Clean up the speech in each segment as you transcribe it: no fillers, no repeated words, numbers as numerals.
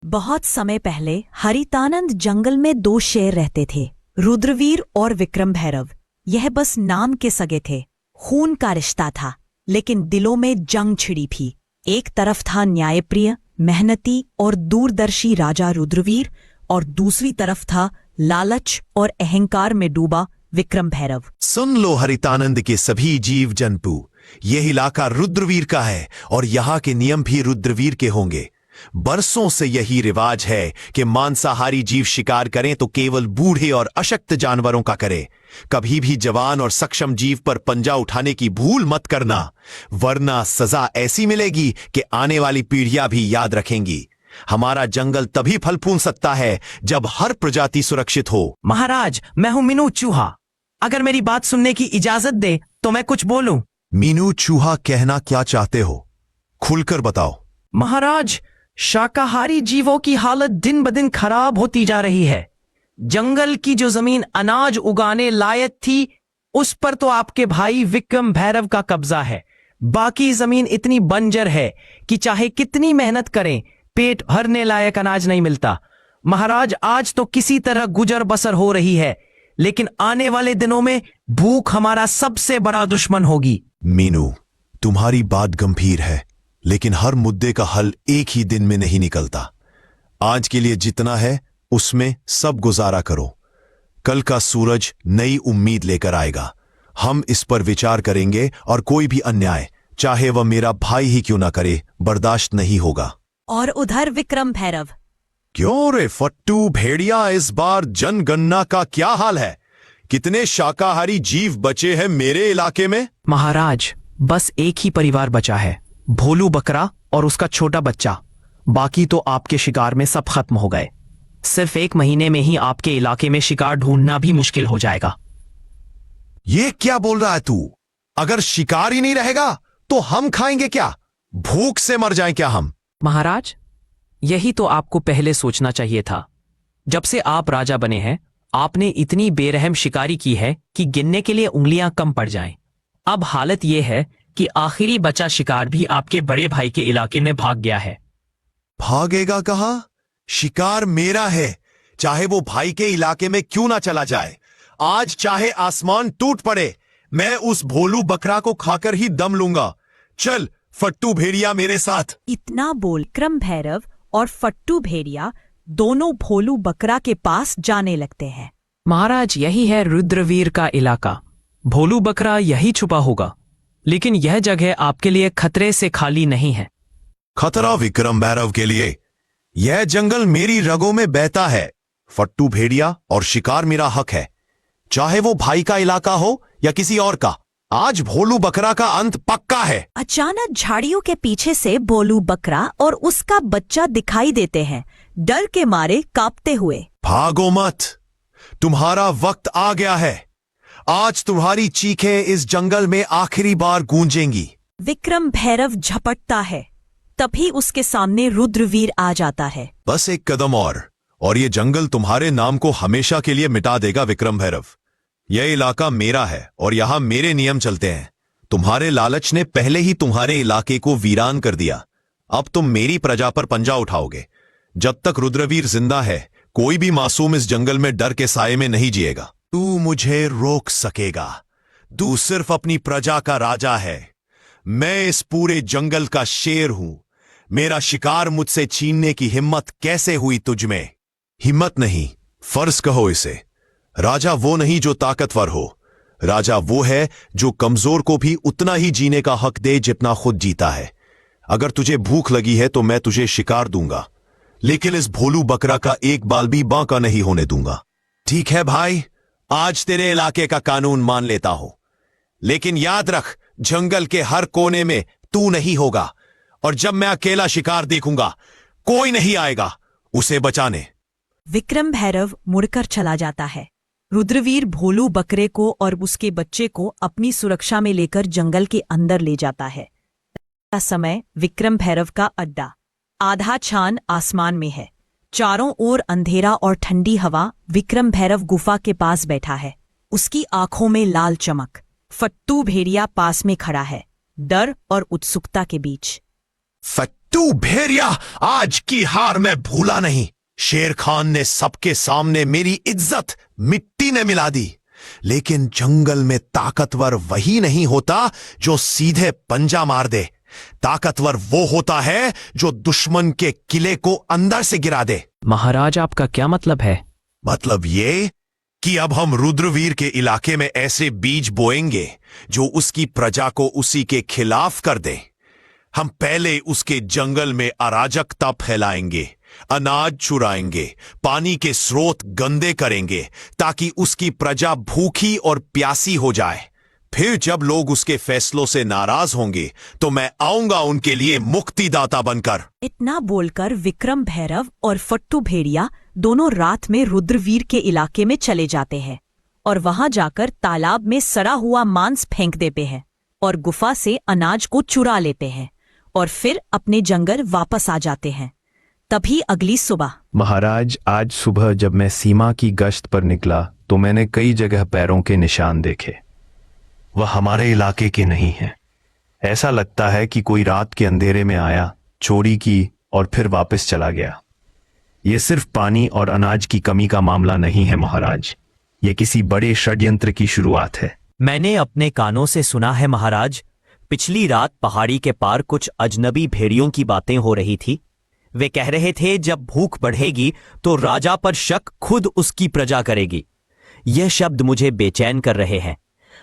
बहुत समय पहले हरितानंद जंगल में दो शेर रहते थे, रुद्रवीर और विक्रम भैरव। यह बस नाम के सगे थे। खून का रिश्ता था, लेकिन दिलों में जंग छिड़ी थी। एक तरफ था न्यायप्रिय, मेहनती और दूरदर्शी राजा रुद्रवीर, और दूसरी तरफ था लालच और अहंकार में डूबा विक्रम भैरव। सुन लो हरितानंद के सभी जीव जंतु, यह इलाका रुद्रवीर का है और यहाँ के नियम भी रुद्रवीर के होंगे। बरसों से यही रिवाज है कि मांसाहारी जीव शिकार करें तो केवल बूढ़े और अशक्त जानवरों का करें। कभी भी जवान और सक्षम जीव पर पंजा उठाने की भूल मत करना, वरना सजा ऐसी मिलेगी कि आने वाली पीढ़ियां भी याद रखेंगी। हमारा जंगल तभी फल फूल सकता है जब हर प्रजाति सुरक्षित हो। महाराज, मैं हूँ मीनू चूहा। अगर मेरी बात सुनने की इजाजत दे तो मैं कुछ बोलूं। मीनू चूहा कहना क्या चाहते हो, खुलकर बताओ। महाराज, शाकाहारी जीवों की हालत दिन ब दिन खराब होती जा रही है। जंगल की जो जमीन अनाज उगाने लायक थी, उस पर तो आपके भाई विक्रम भैरव का कब्जा है। बाकी जमीन इतनी बंजर है कि चाहे कितनी मेहनत करें, पेट भरने लायक अनाज नहीं मिलता। महाराज, आज तो किसी तरह गुजर बसर हो रही है, लेकिन आने वाले दिनों में भूख हमारा सबसे बड़ा दुश्मन होगी। मीनू, तुम्हारी बात गंभीर है, लेकिन हर मुद्दे का हल एक ही दिन में नहीं निकलता। आज के लिए जितना है उसमें सब गुजारा करो। कल का सूरज नई उम्मीद लेकर आएगा। हम इस पर विचार करेंगे और कोई भी अन्याय, चाहे वह मेरा भाई ही क्यों ना करे, बर्दाश्त नहीं होगा। और उधर विक्रम भैरव। क्यों रे फट्टू भेड़िया, इस बार जनगणना का क्या हाल है? कितने शाकाहारी जीव बचे हैं मेरे इलाके में? महाराज, बस एक ही परिवार बचा है, भोलू बकरा और उसका छोटा बच्चा। बाकी तो आपके शिकार में सब खत्म हो गए। सिर्फ 1 महीने में ही आपके इलाके में शिकार ढूंढना भी मुश्किल हो जाएगा। ये क्या बोल रहा है तू? अगर शिकार ही नहीं रहेगा तो हम खाएंगे क्या? भूख से मर जाएं क्या हम? महाराज, यही तो आपको पहले सोचना चाहिए था। जब से आप राजा बने हैं, आपने इतनी बेरहम शिकारी की है कि गिनने के लिए उंगलियां कम पड़ जाएं। अब हालत यह है कि आखिरी बचा शिकार भी आपके बड़े भाई के इलाके में भाग गया है। भागेगा कहां? शिकार मेरा है, चाहे वो भाई के इलाके में क्यों ना चला जाए। आज चाहे आसमान टूट पड़े, मैं उस भोलू बकरा को खाकर ही दम लूंगा। चल फट्टू भेड़िया मेरे साथ। इतना बोल विक्रम भैरव और फट्टू भेड़िया दोनों भोलू बकरा के पास जाने लगते हैं। महाराज, यही है रुद्रवीर का इलाका। भोलू बकरा यही छुपा होगा, लेकिन यह जगह आपके लिए खतरे से खाली नहीं है। खतरा विक्रम भैरव के लिए? यह जंगल मेरी रगों में बहता है। फट्टू भेड़िया और शिकार मेरा हक है, चाहे वो भाई का इलाका हो या किसी और का। आज भोलू बकरा का अंत पक्का है। अचानक झाड़ियों के पीछे से भोलू बकरा और उसका बच्चा दिखाई देते हैं, डर के मारे कांपते हुए। भागो मत, तुम्हारा वक्त आ गया है। आज तुम्हारी चीखें इस जंगल में आखिरी बार गूंजेंगी। विक्रम भैरव झपटता है, तभी उसके सामने रुद्रवीर आ जाता है। बस एक कदम और ये जंगल तुम्हारे नाम को हमेशा के लिए मिटा देगा विक्रम भैरव। यह इलाका मेरा है और यहां मेरे नियम चलते हैं। तुम्हारे लालच ने पहले ही तुम्हारे इलाके को वीरान कर दिया। अब तुम मेरी प्रजा पर पंजा उठाओगे। जब तक रुद्रवीर जिंदा है, कोई भी मासूम इस जंगल में डर के साये में नहीं जिएगा। तू मुझे रोक सकेगा? तू सिर्फ अपनी प्रजा का राजा है। मैं इस पूरे जंगल का शेर हूं। मेरा शिकार मुझसे छीनने की हिम्मत कैसे हुई तुझ में? हिम्मत नहीं, फर्ज कहो इसे। राजा वो नहीं जो ताकतवर हो, राजा वो है जो कमजोर को भी उतना ही जीने का हक दे जितना खुद जीता है। अगर तुझे भूख लगी है तो मैं तुझे शिकार दूंगा, लेकिन इस भोलू बकरा का एक बाल भी बांका नहीं होने दूंगा। ठीक है भाई, आज तेरे इलाके का कानून मान लेता हूं, लेकिन याद रख, जंगल के हर कोने में तू नहीं होगा, और जब मैं अकेला शिकार देखूंगा, कोई नहीं आएगा उसे बचाने। विक्रम भैरव मुड़कर चला जाता है। रुद्रवीर भोलू बकरे को और उसके बच्चे को अपनी सुरक्षा में लेकर जंगल के अंदर ले जाता है। समय विक्रम भैरव का अड्डा। आधा चांद आसमान में है, चारों ओर अंधेरा और ठंडी हवा। विक्रम भैरव गुफा के पास बैठा है, उसकी आंखों में लाल चमक। फट्टू भेड़िया पास में खड़ा है, डर और उत्सुकता के बीच। फट्टू भेड़िया, आज की हार मैं भूला नहीं। शेर खान ने सबके सामने मेरी इज्जत मिट्टी में मिला दी, लेकिन जंगल में ताकतवर वही नहीं होता जो सीधे पंजा मार दे। ताकतवर वो होता है जो दुश्मन के किले को अंदर से गिरा दे। महाराज, आपका क्या मतलब है? मतलब ये कि अब हम रुद्रवीर के इलाके में ऐसे बीज बोएंगे जो उसकी प्रजा को उसी के खिलाफ कर दे। हम पहले उसके जंगल में अराजकता फैलाएंगे, अनाज चुराएंगे, पानी के स्रोत गंदे करेंगे ताकि उसकी प्रजा भूखी और प्यासी हो जाए। फिर जब लोग उसके फैसलों से नाराज होंगे तो मैं आऊंगा उनके लिए मुक्तिदाता बनकर। इतना बोलकर विक्रम भैरव और फट्टू भेड़िया दोनों रात में रुद्रवीर के इलाके में चले जाते हैं और वहां जाकर तालाब में सड़ा हुआ मांस फेंक देते हैं और गुफा से अनाज को चुरा लेते हैं और फिर अपने जंगल वापस आ जाते हैं। तभी अगली सुबह। महाराज, आज सुबह जब मैं सीमा की गश्त पर निकला तो मैंने कई जगह पैरों के निशान देखे। वह हमारे इलाके के नहीं हैं। ऐसा लगता है कि कोई रात के अंधेरे में आया, चोरी की और फिर वापस चला गया। यह सिर्फ पानी और अनाज की कमी का मामला नहीं है महाराज, यह किसी बड़े षड्यंत्र की शुरुआत है। मैंने अपने कानों से सुना है महाराज, पिछली रात पहाड़ी के पार कुछ अजनबी भेड़ियों की बातें हो रही थी। वे कह रहे थे जब भूख बढ़ेगी तो राजा पर शक खुद उसकी प्रजा करेगी। यह शब्द मुझे बेचैन कर रहे हैं।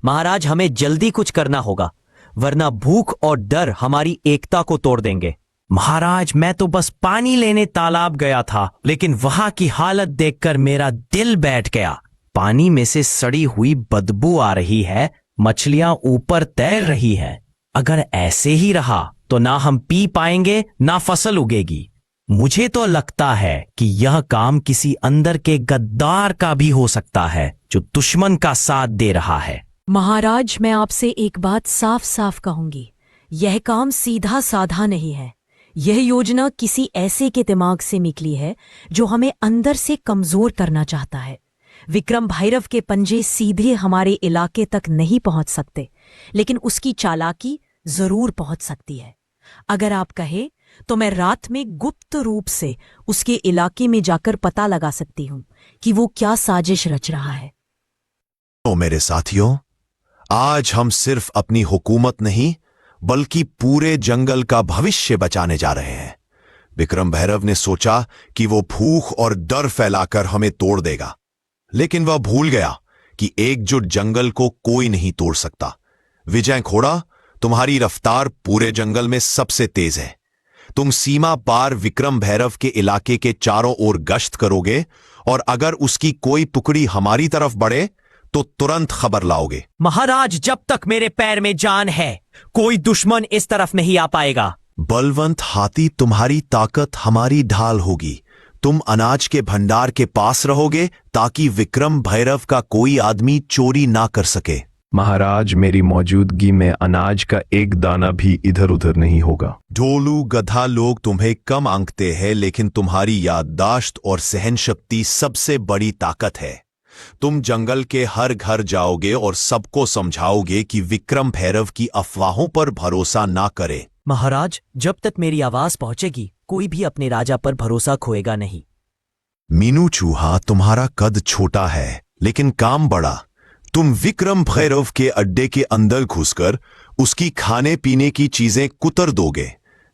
महाराज, हमें जल्दी कुछ करना होगा, वरना भूख और डर हमारी एकता को तोड़ देंगे। महाराज, मैं तो बस पानी लेने तालाब गया था, लेकिन वहां की हालत देखकर मेरा दिल बैठ गया। पानी में से सड़ी हुई बदबू आ रही है, मछलियां ऊपर तैर रही है। अगर ऐसे ही रहा तो ना हम पी पाएंगे ना फसल उगेगी। मुझे तो लगता है कि यह काम किसी अंदर के गद्दार का भी हो सकता है जो दुश्मन का साथ दे रहा है। महाराज, मैं आपसे एक बात साफ साफ कहूंगी, यह काम सीधा साधा नहीं है। यह योजना किसी ऐसे के दिमाग से निकली है जो हमें अंदर से कमजोर करना चाहता है। विक्रम भैरव के पंजे सीधे हमारे इलाके तक नहीं पहुंच सकते, लेकिन उसकी चालाकी जरूर पहुंच सकती है। अगर आप कहे तो मैं रात में गुप्त रूप से उसके इलाके में जाकर पता लगा सकती हूं कि वो क्या साजिश रच रहा है। तो मेरे साथियों, आज हम सिर्फ अपनी हुकूमत नहीं बल्कि पूरे जंगल का भविष्य बचाने जा रहे हैं। विक्रम भैरव ने सोचा कि वो भूख और डर फैलाकर हमें तोड़ देगा, लेकिन वह भूल गया कि एकजुट जंगल को कोई नहीं तोड़ सकता। विजय घोड़ा, तुम्हारी रफ्तार पूरे जंगल में सबसे तेज है। तुम सीमा पार विक्रम भैरव के इलाके के चारों ओर गश्त करोगे और अगर उसकी कोई टुकड़ी हमारी तरफ बढ़े तो तुरंत खबर लाओगे। महाराज, जब तक मेरे पैर में जान है कोई दुश्मन इस तरफ नहीं आ पाएगा। बलवंत हाथी, तुम्हारी ताकत हमारी ढाल होगी। तुम अनाज के भंडार के पास रहोगे ताकि विक्रम भैरव का कोई आदमी चोरी ना कर सके। महाराज, मेरी मौजूदगी में अनाज का एक दाना भी इधर उधर नहीं होगा। ढोलू गधा लोग तुम्हें कम आंकते हैं, लेकिन तुम्हारी याददाश्त और सहन शक्ति सबसे बड़ी ताकत है। तुम जंगल के हर घर जाओगे और सबको समझाओगे कि विक्रम भैरव की अफवाहों पर भरोसा ना करे। महाराज, जब तक मेरी आवाज पहुंचेगी कोई भी अपने राजा पर भरोसा खोएगा नहीं। मीनू चूहा, तुम्हारा कद छोटा है लेकिन काम बड़ा। तुम विक्रम भैरव के अड्डे के अंदर घुसकर उसकी खाने पीने की चीजें कुतर दोगे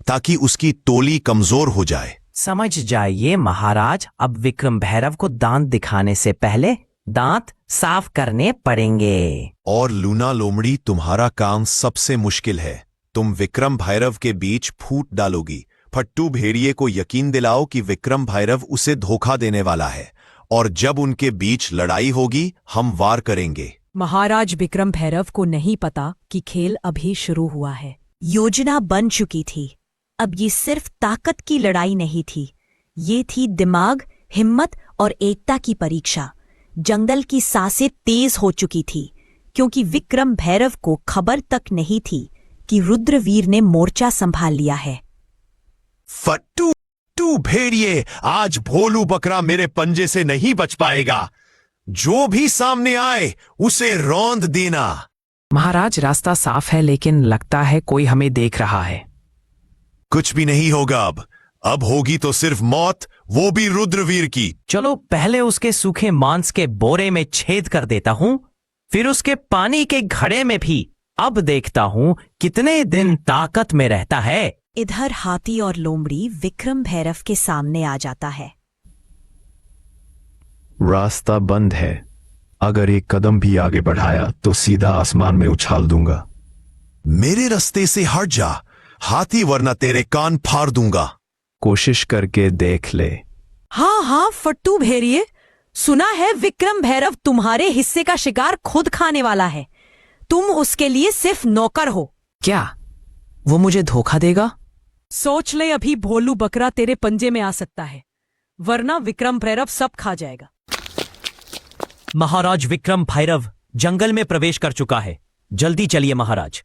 ताकि उसकी टोली कमजोर हो जाए। समझ जाइए महाराज, अब विक्रम भैरव को दांत दिखाने से पहले दांत साफ करने पड़ेंगे। और लूना लोमड़ी, तुम्हारा काम सबसे मुश्किल है। तुम विक्रम भैरव के बीच फूट डालोगी। फट्टू भेड़िए को यकीन दिलाओ कि विक्रम भैरव उसे धोखा देने वाला है और जब उनके बीच लड़ाई होगी हम वार करेंगे। महाराज, विक्रम भैरव को नहीं पता कि खेल अभी शुरू हुआ है। योजना बन चुकी थी। अब ये सिर्फ ताकत की लड़ाई नहीं थी, ये थी दिमाग, हिम्मत और एकता की परीक्षा। जंगल की सांसें तेज हो चुकी थी क्योंकि विक्रम भैरव को खबर तक नहीं थी कि रुद्रवीर ने मोर्चा संभाल लिया है। फट्टू तू भेड़िए, आज भोलू बकरा मेरे पंजे से नहीं बच पाएगा। जो भी सामने आए उसे रौंद देना। महाराज, रास्ता साफ है लेकिन लगता है कोई हमें देख रहा है। कुछ भी नहीं होगा अब होगी तो सिर्फ मौत, वो भी रुद्रवीर की। चलो पहले उसके सूखे मांस के बोरे में छेद कर देता हूं, फिर उसके पानी के घड़े में भी। अब देखता हूं कितने दिन ताकत में रहता है। इधर हाथी और लोमड़ी विक्रम भैरव के सामने आ जाता है। रास्ता बंद है, अगर एक कदम भी आगे बढ़ाया तो सीधा आसमान में उछाल दूंगा। मेरे रास्ते से हट जा हाथी, वरना तेरे कान फाड़ दूंगा। कोशिश करके देख ले। हाँ हाँ फट्टू भेड़िए, सुना है विक्रम भैरव तुम्हारे हिस्से का शिकार खुद खाने वाला है। तुम उसके लिए सिर्फ नौकर हो। क्या वो मुझे धोखा देगा? सोच ले, अभी भोलू बकरा तेरे पंजे में आ सकता है, वरना विक्रम भैरव सब खा जाएगा। महाराज विक्रम भैरव जंगल में प्रवेश कर चुका है, जल्दी चलिए महाराज।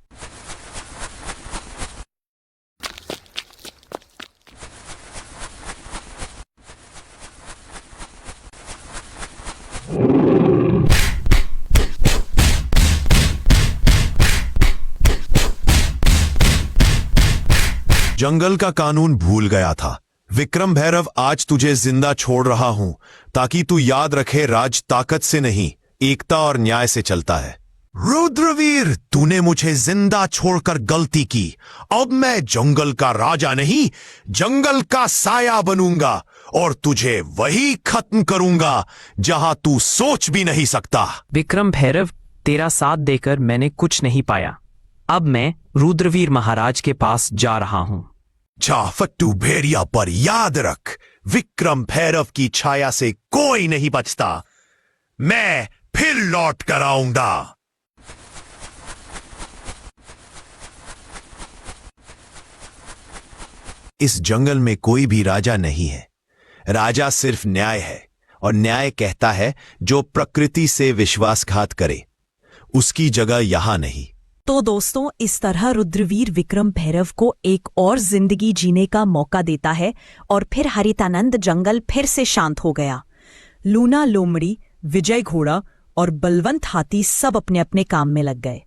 जंगल का कानून भूल गया था। विक्रम भैरव आज तुझे जिंदा छोड़ रहा हूं ताकि तू याद रखे राज ताकत से नहीं, एकता और न्याय से चलता है। रुद्रवीर, तूने मुझे जिंदा छोड़कर गलती की। अब मैं जंगल का राजा नहीं, जंगल का साया बनूंगा और तुझे वही खत्म करूंगा जहां तू सोच भी नहीं सकता। विक्रम भैरव, तेरा साथ देकर मैंने कुछ नहीं पाया। अब मैं रुद्रवीर महाराज के पास जा रहा हूं। जा फट्टू भेड़िया, पर याद रख विक्रम भैरव की छाया से कोई नहीं बचता। मैं फिर लौट कर आऊंगा। इस जंगल में कोई भी राजा नहीं है। राजा सिर्फ न्याय है, और न्याय कहता है जो प्रकृति से विश्वासघात करे उसकी जगह यहां नहीं। तो दोस्तों, इस तरह रुद्रवीर विक्रम भैरव को एक और जिंदगी जीने का मौका देता है और फिर हरितानंद जंगल फिर से शांत हो गया। लूना लोमड़ी, विजय घोड़ा और बलवंत हाथी सब अपने अपने काम में लग गए।